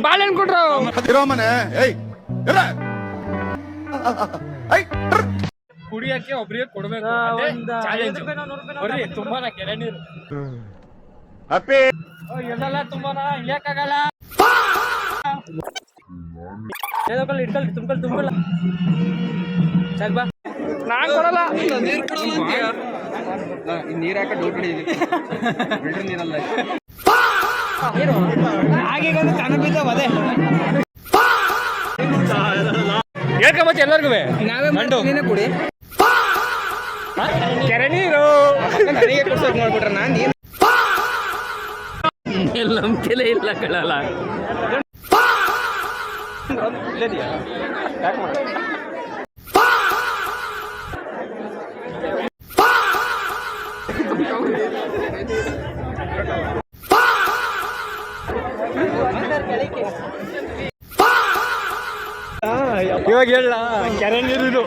ಬಾಳೆಹಣ್ಣು ಕೊಟ್ರು ಇರೋ ಮನೆ ಕುಡಿಯಕ್ಕೆ ಒಬ್ರಿಗೆ ಕೊಡ್ಬೇಕು ಬರ್ರಿ ತುಂಬಾನ ಕೆರೆ ನೀರು ಎಲ್ಲೆಲ್ಲ ತುಂಬಾನ ಇಳಿಯಕ್ಕಾಗಲ್ಲ ಇಟ್ಕೊಳ್ಳಿ ತುಂಬಲ್ಲ ಸಾಕ್ ಬಾ ನಾನ್ ಕೊಡಲ್ಲ ನೀರ್ ಹಾಕ ಡೌಟ್ ಫಿಲ್ಟರ್ ನೀರಲ್ಲ ಹಾಗೆ ಕಣ ಬಿದ್ದಾವ ಅದೇ ಹೇಳ್ಕೊಂಬಚ್ಚ ಎಲ್ಲರಿಗೂ ನಾವೇ ನೀನೇ ಕುಡಿ ಕೆರೆ ನೀರು ನನಗೆ ಕೊಡ್ಸೋಕೆ ಮಾಡ್ಬಿಟ್ರೆ ನಾನು ನೀನು ನಂಬಿಕೆಲೇ ಇಲ್ಲ ಕಳಲ್ಲ ಇವಾಗ ಹೇಳ ಕೆರೆ ನೀರು